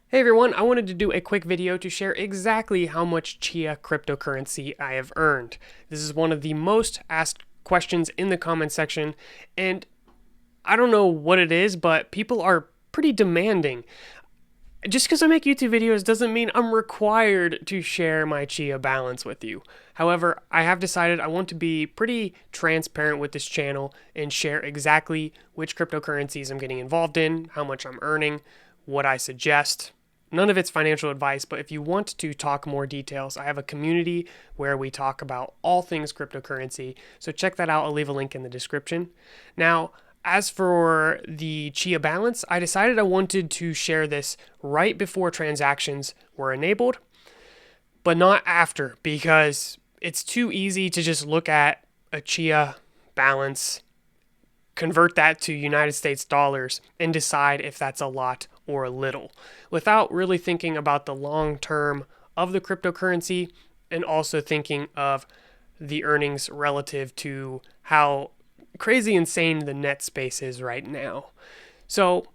Hey everyone, I wanted to do a quick video to share exactly how much Chia cryptocurrency I have earned. This is one of the most asked questions in the comment section, and I don't know what it is, but people are pretty demanding. Just because I make YouTube videos doesn't mean I'm required to share my Chia balance with you. However, I have decided I want to be pretty transparent with this channel and share exactly which cryptocurrencies I'm getting involved in, how much I'm earning, what I suggest. None of it's financial advice, but if you want to talk more details, I have a community where we talk about all things cryptocurrency. So check that out. I'll leave a link in the description. Now, as for the Chia balance, I decided I wanted to share this right before transactions were enabled, but not after, because it's too easy to just look at a Chia balance, convert that to United States dollars, and decide if that's a lot or a little, without really thinking about the long term of the cryptocurrency and also thinking of the earnings relative to how crazy insane the net space is right now. So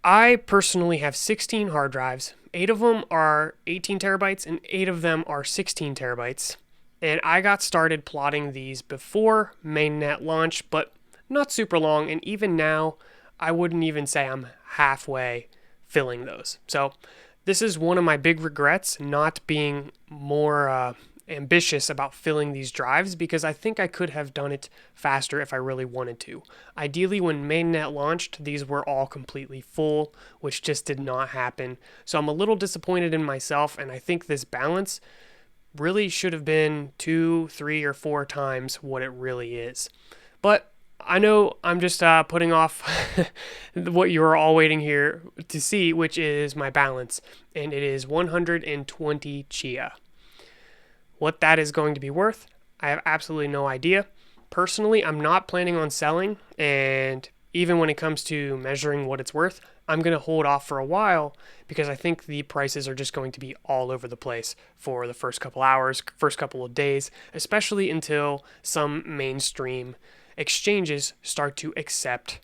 I personally have 16 hard drives. 8 of them are 18 terabytes and 8 of them are 16 terabytes. And I got started plotting these before mainnet launch, but not super long. And even now, I wouldn't even say I'm halfway filling those. So this is one of my big regrets, not being more ambitious about filling these drives, because I think I could have done it faster if I really wanted to. Ideally, when mainnet launched, these were all completely full, which just did not happen. So I'm a little disappointed in myself, and I think this balance really should have been 2, 3, or 4 times what it really is. But I know I'm just putting off what you are all waiting here to see, which is my balance, and it is 120 Chia. What that is going to be worth, I have absolutely no idea. Personally, I'm not planning on selling, and even when it comes to measuring what it's worth, I'm going to hold off for a while because I think the prices are just going to be all over the place for the first couple hours, first couple of days, especially until some mainstream exchanges start to accept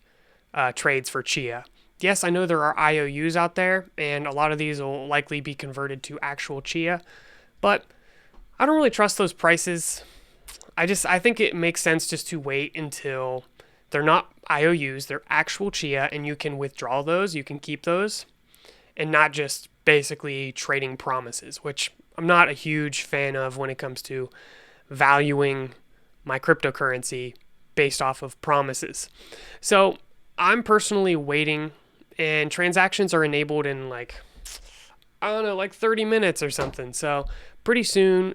trades for Chia. Yes, I know there are IOUs out there, and a lot of these will likely be converted to actual Chia, but I don't really trust those prices. I think it makes sense just to wait until they're not IOUs, they're actual Chia, and you can withdraw those, you can keep those, and not just basically trading promises, which I'm not a huge fan of when it comes to valuing my cryptocurrency based off of promises. So I'm personally waiting, and transactions are enabled in like 30 minutes or something. So pretty soon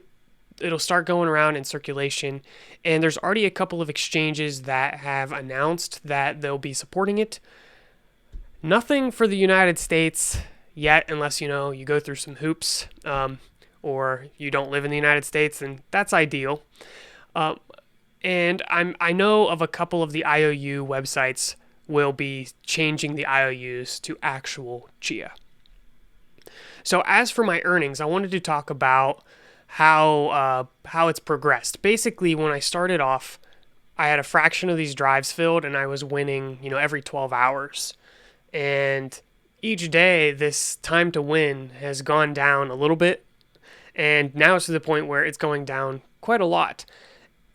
it'll start going around in circulation, and there's already a couple of exchanges that have announced that they'll be supporting it. Nothing for the United States yet, unless you go through some hoops, or you don't live in the United States, and that's ideal. And I know of a couple of the IOU websites will be changing the IOUs to actual Chia. So as for my earnings, I wanted to talk about how it's progressed. Basically, when I started off, I had a fraction of these drives filled, and I was winning, every 12 hours. And each day, this time to win has gone down a little bit, and now it's to the point where it's going down quite a lot.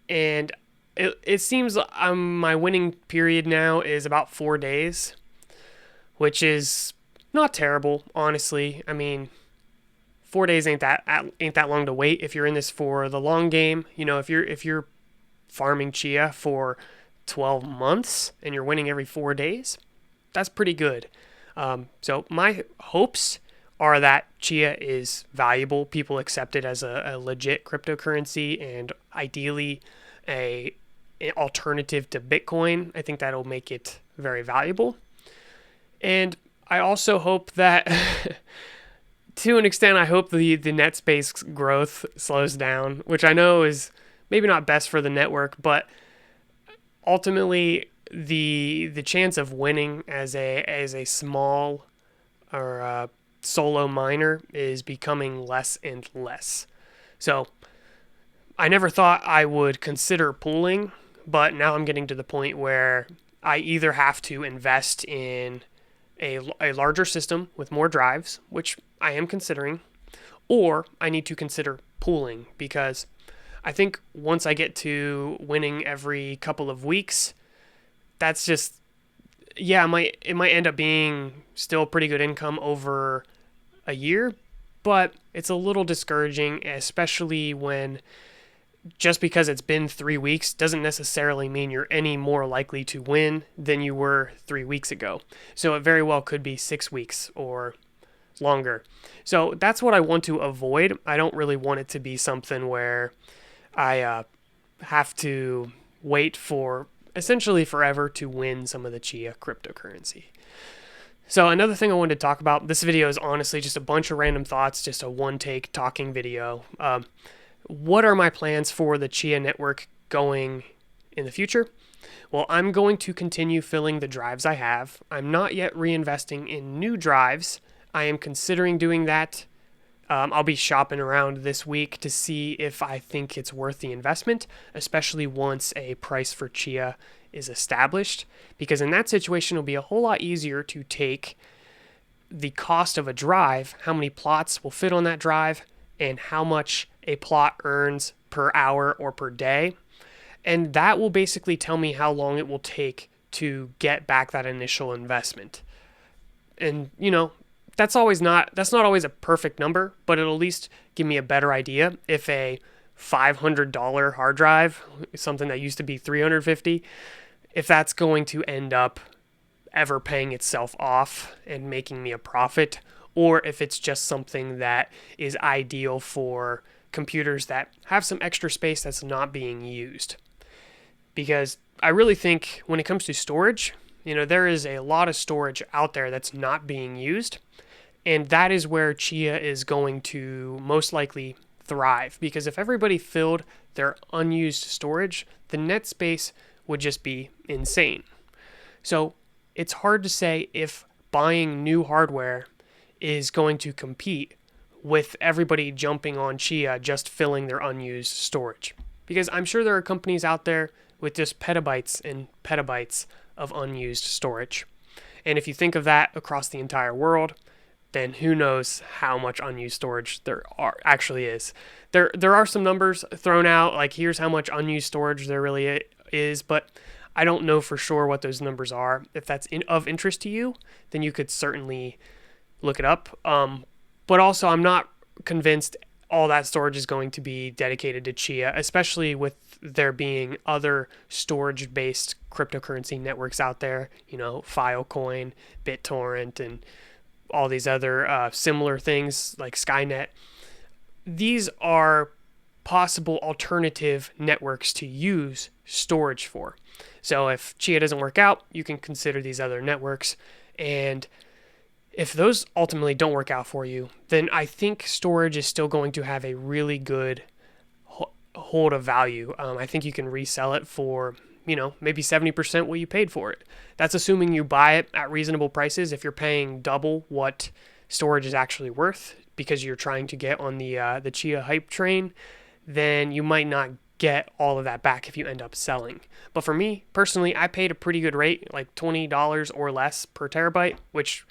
And it seems my winning period now is about 4 days, which is not terrible, honestly. I mean, 4 days ain't that long to wait if you're in this for the long game. If you're farming Chia for 12 months and you're winning every 4 days, that's pretty good. So my hopes are that Chia is valuable. People accept it as a legit cryptocurrency, and ideally an alternative to Bitcoin. I think that'll make it very valuable. And I also hope that to an extent, I hope the net space growth slows down, which I know is maybe not best for the network, but ultimately the chance of winning as a small or solo miner is becoming less and less. So I never thought I would consider pooling, but now I'm getting to the point where I either have to invest in a larger system with more drives, which I am considering, or I need to consider pooling, because I think once I get to winning every couple of weeks, that's just, yeah, it might end up being still pretty good income over a year, but it's a little discouraging, especially when just because it's been 3 weeks doesn't necessarily mean you're any more likely to win than you were 3 weeks ago. So it very well could be 6 weeks or longer. So that's what I want to avoid. I don't really want it to be something where I have to wait for essentially forever to win some of the Chia cryptocurrency. So another thing I wanted to talk about, this video is honestly just a bunch of random thoughts, just a one-take talking video. What are my plans for the Chia network going in the future? Well, I'm going to continue filling the drives I have. I'm not yet reinvesting in new drives. I am considering doing that. I'll be shopping around this week to see if I think it's worth the investment, especially once a price for Chia is established, because in that situation, it'll be a whole lot easier to take the cost of a drive, how many plots will fit on that drive, and how much a plot earns per hour or per day. And that will basically tell me how long it will take to get back that initial investment. And, that's not always a perfect number, but it'll at least give me a better idea if a $500 hard drive, something that used to be $350, if that's going to end up ever paying itself off and making me a profit, or if it's just something that is ideal for computers that have some extra space that's not being used. Because I really think when it comes to storage, there is a lot of storage out there that's not being used. And that is where Chia is going to most likely thrive. Because if everybody filled their unused storage, the net space would just be insane. So it's hard to say if buying new hardware is going to compete with everybody jumping on Chia just filling their unused storage. Because I'm sure there are companies out there with just petabytes and petabytes of unused storage. And if you think of that across the entire world, then who knows how much unused storage there actually is. There are some numbers thrown out, like here's how much unused storage there really is, but I don't know for sure what those numbers are. If that's of interest to you, then you could certainly look it up. But also, I'm not convinced all that storage is going to be dedicated to Chia, especially with there being other storage-based cryptocurrency networks out there, Filecoin, BitTorrent, and all these other similar things like Skynet. These are possible alternative networks to use storage for. So if Chia doesn't work out, you can consider these other networks. And if those ultimately don't work out for you, then I think storage is still going to have a really good hold of value. I think you can resell it for, maybe 70% what you paid for it. That's assuming you buy it at reasonable prices. If you're paying double what storage is actually worth because you're trying to get on the Chia hype train, then you might not get all of that back if you end up selling. But for me, personally, I paid a pretty good rate, like $20 or less per terabyte, which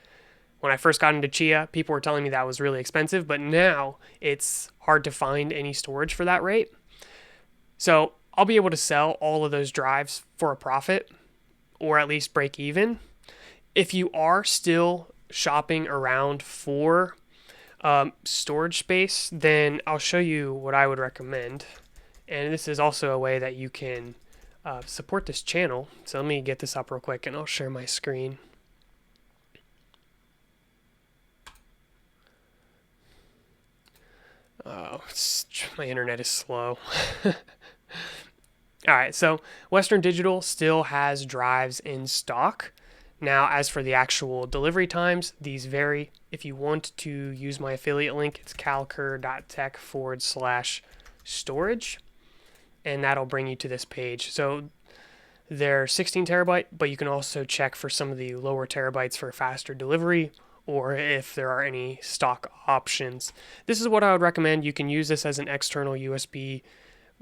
when I first got into Chia, people were telling me that was really expensive, but now it's hard to find any storage for that rate. So I'll be able to sell all of those drives for a profit, or at least break even. If you are still shopping around for storage space, then I'll show you what I would recommend. And this is also a way that you can support this channel. So let me get this up real quick and I'll share my screen. Oh, my internet is slow. All right, so Western Digital still has drives in stock. Now, as for the actual delivery times, these vary. If you want to use my affiliate link, it's calcur.tech/storage, and that'll bring you to this page. So they're 16 terabyte, but you can also check for some of the lower terabytes for faster delivery, or if there are any stock options. This is what I would recommend. You can use this as an external USB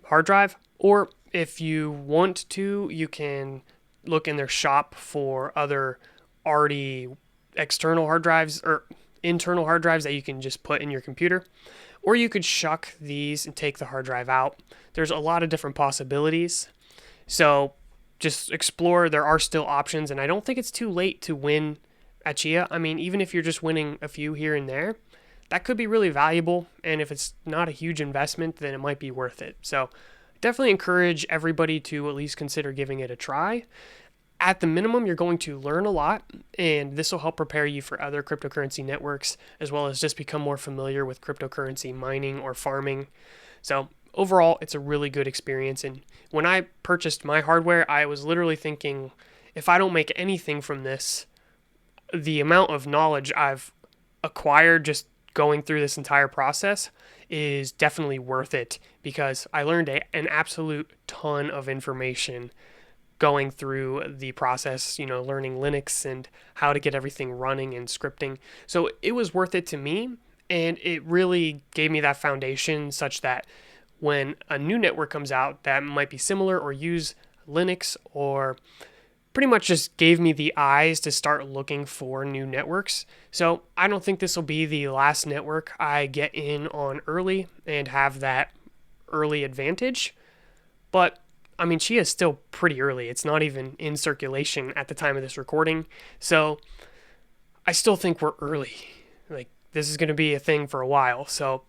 hard drive, or if you want to, you can look in their shop for other already external hard drives or internal hard drives that you can just put in your computer, or you could shuck these and take the hard drive out. There's a lot of different possibilities. So just explore. There are still options, and I don't think it's too late to win at Chia. I mean, even if you're just winning a few here and there, that could be really valuable. And if it's not a huge investment, then it might be worth it. So definitely encourage everybody to at least consider giving it a try. At the minimum, you're going to learn a lot, and this will help prepare you for other cryptocurrency networks, as well as just become more familiar with cryptocurrency mining or farming. So overall, it's a really good experience. And when I purchased my hardware, I was literally thinking, if I don't make anything from this, the amount of knowledge I've acquired just going through this entire process is definitely worth it, because I learned an absolute ton of information going through the process, learning Linux and how to get everything running and scripting. So it was worth it to me, and it really gave me that foundation such that when a new network comes out that might be similar or use Linux, or pretty much just gave me the eyes to start looking for new networks. So I don't think this will be the last network I get in on early and have that early advantage. But I mean, Chia is still pretty early. It's not even in circulation at the time of this recording. So I still think we're early. Like, this is going to be a thing for a while. So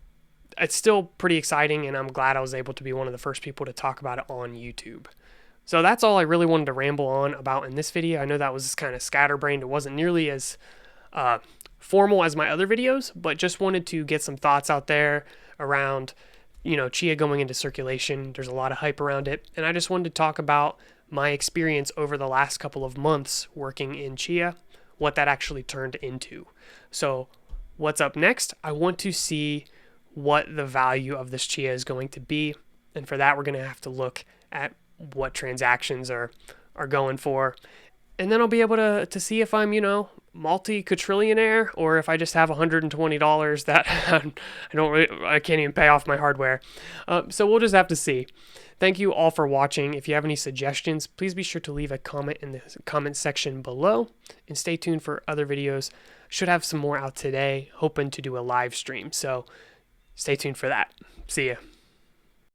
it's still pretty exciting, and I'm glad I was able to be one of the first people to talk about it on YouTube. So that's all I really wanted to ramble on about in this video. I know that was kind of scatterbrained. It wasn't nearly as formal as my other videos, but just wanted to get some thoughts out there around Chia going into circulation. There's a lot of hype around it, and I just wanted to talk about my experience over the last couple of months working in Chia, what that actually turned into. So what's up next? I want to see what the value of this Chia is going to be, and for that we're going to have to look at what transactions are going for, and then I'll be able to see if I'm multi-quadrillionaire, or if I just have $120 that I can't even pay off my hardware. So we'll just have to see. Thank you all for watching. If you have any suggestions, please be sure to leave a comment in the comment section below, and stay tuned for other videos. Should have some more out today, hoping to do a live stream, so stay tuned for that. See ya.